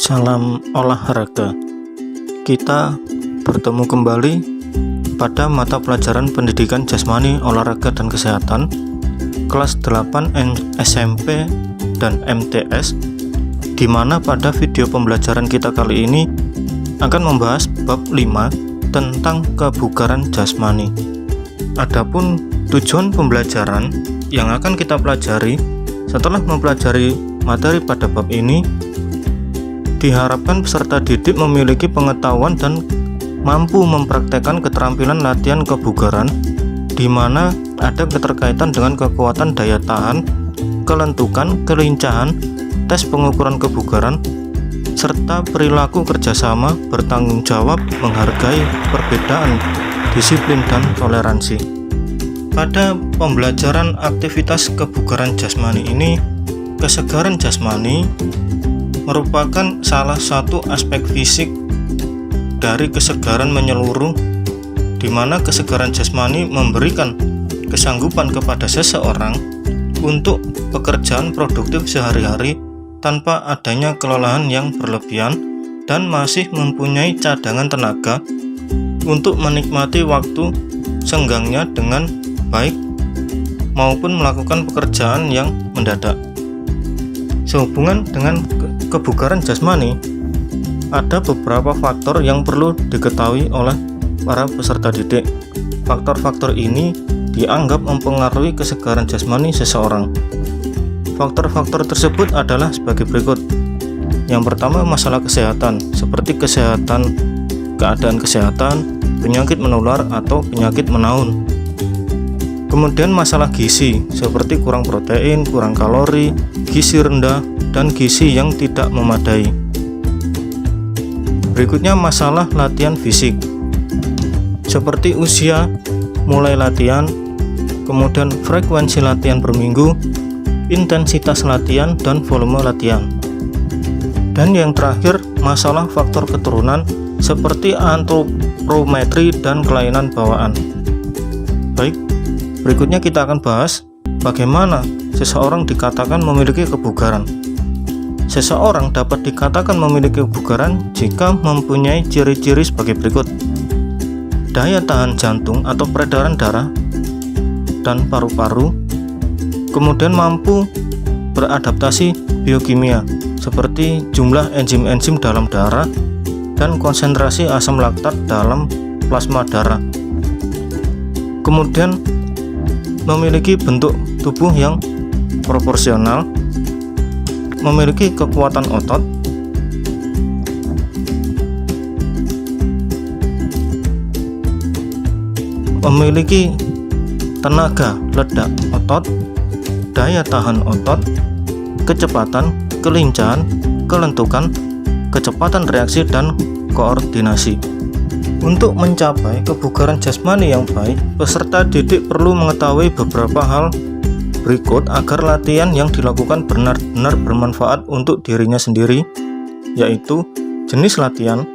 Salam olahraga. Kita bertemu kembali pada mata pelajaran pendidikan jasmani, olahraga dan kesehatan kelas 8 SMP dan MTS, di mana pada video pembelajaran kita kali ini akan membahas bab 5 tentang kebugaran jasmani. Adapun tujuan pembelajaran yang akan kita pelajari setelah mempelajari materi pada bab ini, diharapkan peserta didik memiliki pengetahuan dan mampu mempraktekkan keterampilan latihan kebugaran, di mana ada keterkaitan dengan kekuatan daya tahan, kelentukan, kelincahan, tes pengukuran kebugaran, serta perilaku kerjasama, bertanggung jawab, menghargai perbedaan, disiplin, dan toleransi. Pada pembelajaran aktivitas kebugaran jasmani ini, kesegaran jasmani merupakan salah satu aspek fisik dari kesegaran menyeluruh, di mana kesegaran jasmani memberikan kesanggupan kepada seseorang untuk pekerjaan produktif sehari-hari tanpa adanya kelelahan yang berlebihan dan masih mempunyai cadangan tenaga untuk menikmati waktu senggangnya dengan baik maupun melakukan pekerjaan yang mendadak. Sehubungan dengan kebugaran jasmani, ada beberapa faktor yang perlu diketahui oleh para peserta didik. Faktor-faktor ini dianggap mempengaruhi kesegaran jasmani seseorang. Faktor-faktor tersebut adalah sebagai berikut. Yang pertama, masalah kesehatan, seperti keadaan kesehatan, penyakit menular atau penyakit menaun. Kemudian masalah gizi, seperti kurang protein, kurang kalori, gizi rendah, dan gizi yang tidak memadai. Berikutnya masalah latihan fisik, seperti usia mulai latihan, kemudian frekuensi latihan per minggu, intensitas latihan, dan volume latihan. Dan yang terakhir, masalah faktor keturunan seperti antropometri dan kelainan bawaan. Baik, berikutnya kita akan bahas bagaimana seseorang dikatakan memiliki kebugaran. Seseorang dapat dikatakan memiliki kebugaran jika mempunyai ciri-ciri sebagai berikut: daya tahan jantung atau peredaran darah dan paru-paru, kemudian mampu beradaptasi biokimia seperti jumlah enzim-enzim dalam darah dan konsentrasi asam laktat dalam plasma darah, kemudian memiliki bentuk tubuh yang proporsional, memiliki kekuatan otot, memiliki tenaga ledak otot, daya tahan otot, kecepatan, kelincahan, kelentukan, kecepatan reaksi, dan koordinasi. Untuk mencapai kebugaran jasmani yang baik, peserta didik perlu mengetahui beberapa hal berikut agar latihan yang dilakukan benar-benar bermanfaat untuk dirinya sendiri, yaitu jenis latihan,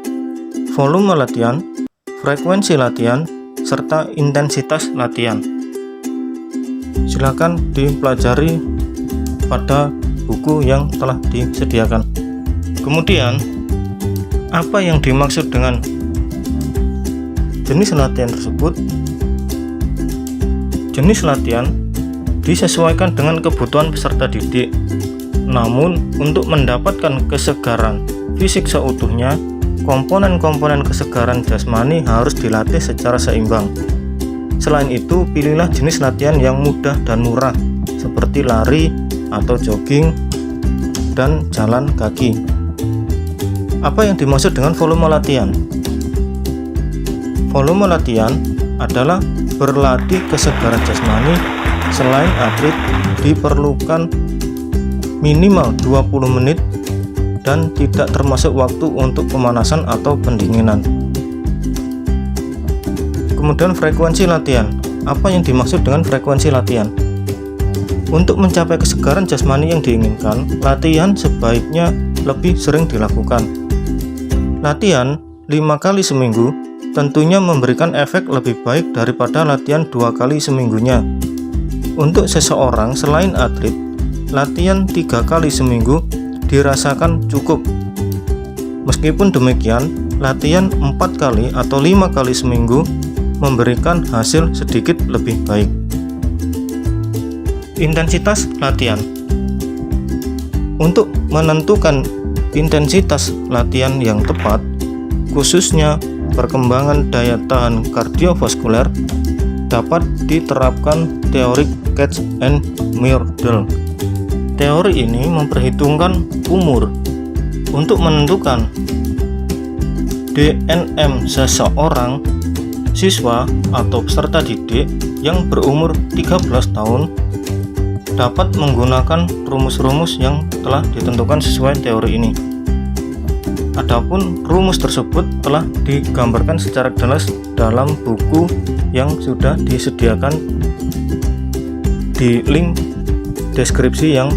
volume latihan, frekuensi latihan, serta intensitas latihan. Silakan dipelajari pada buku yang telah disediakan. Kemudian, apa yang dimaksud dengan jenis latihan tersebut? Jenis latihan disesuaikan dengan kebutuhan peserta didik. Namun, untuk mendapatkan kesegaran fisik seutuhnya, komponen-komponen kesegaran jasmani harus dilatih secara seimbang. Selain itu, pilihlah jenis latihan yang mudah dan murah, seperti lari atau jogging dan jalan kaki. Apa yang dimaksud dengan volume latihan? Volume latihan adalah berlatih kesegaran jasmani. Selain atlet, diperlukan minimal 20 menit dan tidak termasuk waktu untuk pemanasan atau pendinginan. Kemudian frekuensi latihan. Apa yang dimaksud dengan frekuensi latihan? Untuk mencapai kesegaran jasmani yang diinginkan, latihan sebaiknya lebih sering dilakukan. Latihan 5 kali seminggu tentunya memberikan efek lebih baik daripada latihan 2 kali seminggunya. Untuk seseorang selain atlet, latihan 3 kali seminggu dirasakan cukup. Meskipun demikian, latihan 4 kali atau 5 kali seminggu memberikan hasil sedikit lebih baik. Intensitas latihan. Untuk menentukan intensitas latihan yang tepat, khususnya perkembangan daya tahan kardiovaskuler, dapat diterapkan teori Katz and Myrdal. Teori ini memperhitungkan umur untuk menentukan DNM seseorang siswa atau peserta didik yang berumur 13 tahun dapat menggunakan rumus-rumus yang telah ditentukan sesuai teori ini. Adapun rumus tersebut telah digambarkan secara jelas dalam buku yang sudah disediakan di link deskripsi yang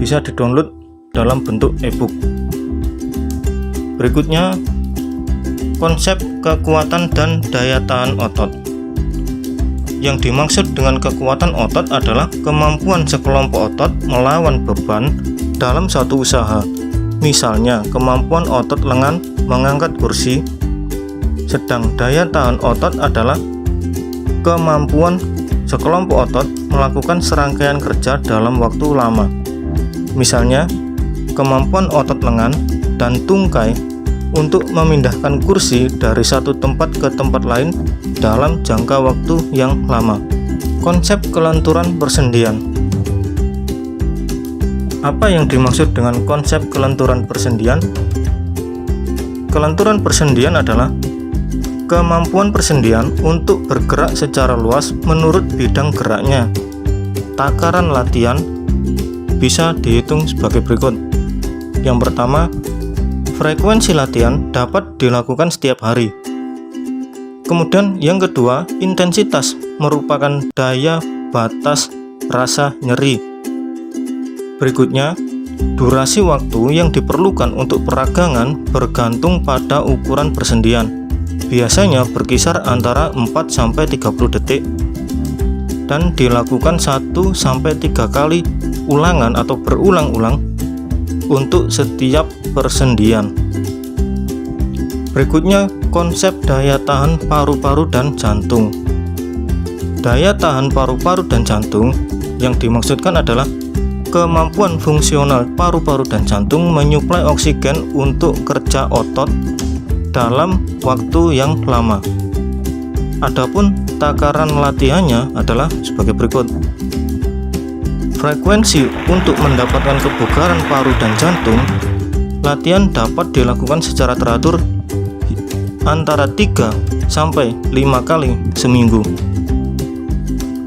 bisa didownload dalam bentuk e-book. Berikutnya, konsep kekuatan dan daya tahan otot. Yang dimaksud dengan kekuatan otot adalah kemampuan sekelompok otot melawan beban dalam suatu usaha. Misalnya, kemampuan otot lengan mengangkat kursi. Sedang daya tahan otot adalah kemampuan sekelompok otot melakukan serangkaian kerja dalam waktu lama. Misalnya, kemampuan otot lengan dan tungkai untuk memindahkan kursi dari satu tempat ke tempat lain dalam jangka waktu yang lama. Konsep kelenturan persendian. Apa yang dimaksud dengan konsep kelenturan persendian? Kelenturan persendian adalah kemampuan persendian untuk bergerak secara luas menurut bidang geraknya. Takaran latihan bisa dihitung sebagai berikut. Yang pertama, frekuensi latihan dapat dilakukan setiap hari. Kemudian yang kedua, intensitas merupakan daya batas rasa nyeri. Berikutnya, durasi waktu yang diperlukan untuk peragangan bergantung pada ukuran persendian. Biasanya berkisar antara 4-30 detik dan dilakukan 1-3 kali ulangan atau berulang-ulang untuk setiap persendian. Berikutnya, konsep daya tahan paru-paru dan jantung. Daya tahan paru-paru dan jantung yang dimaksudkan adalah kemampuan fungsional paru-paru dan jantung menyuplai oksigen untuk kerja otot dalam waktu yang lama. Adapun takaran latihannya adalah sebagai berikut. Frekuensi untuk mendapatkan kebugaran paru dan jantung, latihan dapat dilakukan secara teratur antara 3-5 kali seminggu.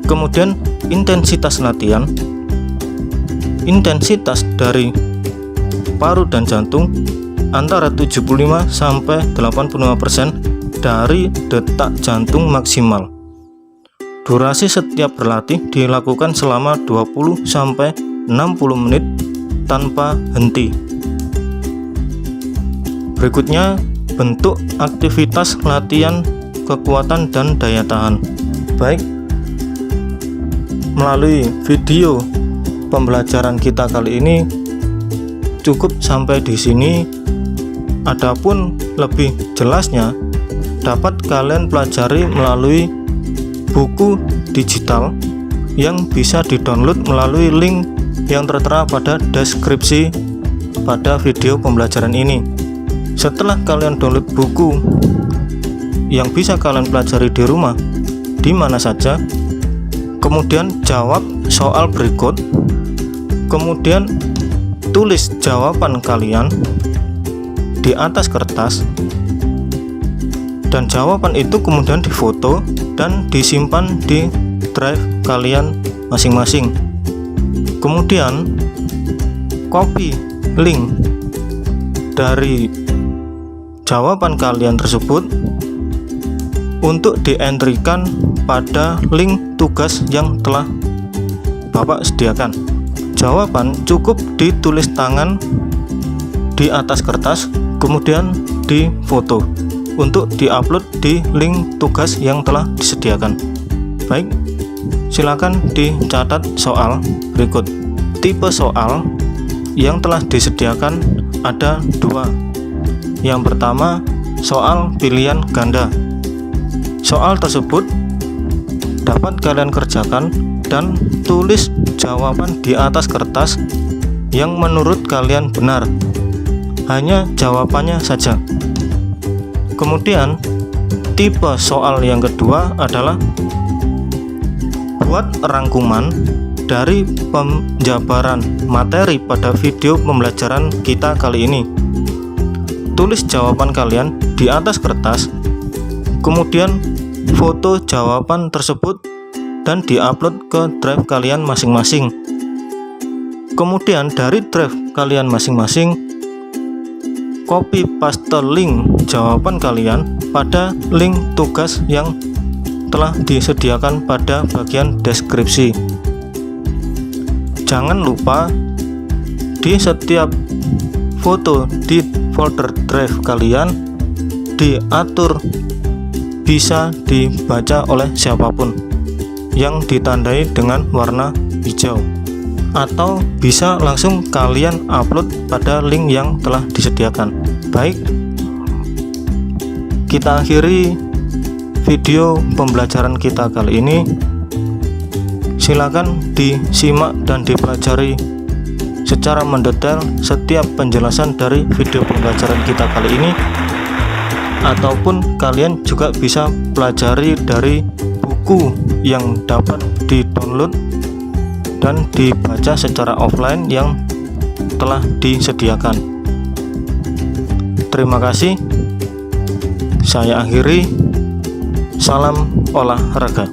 Kemudian intensitas latihan. Intensitas dari paru dan jantung antara 75-85% dari detak jantung maksimal. Durasi setiap berlatih dilakukan selama 20-60 menit tanpa henti. Berikutnya, bentuk aktivitas latihan kekuatan dan daya tahan. Baik, melalui video pembelajaran kita kali ini cukup sampai di sini. Adapun lebih jelasnya dapat kalian pelajari melalui buku digital yang bisa didownload melalui link yang tertera pada deskripsi pada video pembelajaran ini. Setelah kalian download buku yang bisa kalian pelajari di rumah di mana saja, kemudian jawab soal berikut, kemudian tulis jawaban kalian di atas kertas, dan jawaban itu kemudian difoto dan disimpan di drive kalian masing-masing. Kemudian copy link dari jawaban kalian tersebut untuk di-entry-kan pada link tugas yang telah Bapak sediakan. Jawaban cukup ditulis tangan di atas kertas, kemudian difoto untuk diupload di link tugas yang telah disediakan. Baik, silakan dicatat soal berikut. Tipe soal yang telah disediakan ada 2, Yang pertama, soal pilihan ganda. Soal tersebut dapat kalian kerjakan dan tulis jawaban di atas kertas yang menurut kalian benar. Hanya jawabannya saja. Kemudian, tipe soal yang kedua adalah buat rangkuman dari penjabaran materi pada video pembelajaran kita kali ini. Tulis jawaban kalian di atas kertas, kemudian foto jawaban tersebut dan diupload ke drive kalian masing-masing. Kemudian dari drive kalian masing-masing, copy paste link jawaban kalian pada link tugas yang telah disediakan pada bagian deskripsi. Jangan lupa di setiap foto di folder drive kalian diatur bisa dibaca oleh siapapun yang ditandai dengan warna hijau, atau bisa langsung kalian upload pada link yang telah disediakan. Baik, kita akhiri video pembelajaran kita kali ini. Silakan disimak dan dipelajari secara mendetail setiap penjelasan dari video pembelajaran kita kali ini, ataupun kalian juga bisa pelajari dari buku yang dapat di-download dan dibaca secara offline yang telah disediakan. Terima kasih. Saya akhiri. Salam olahraga.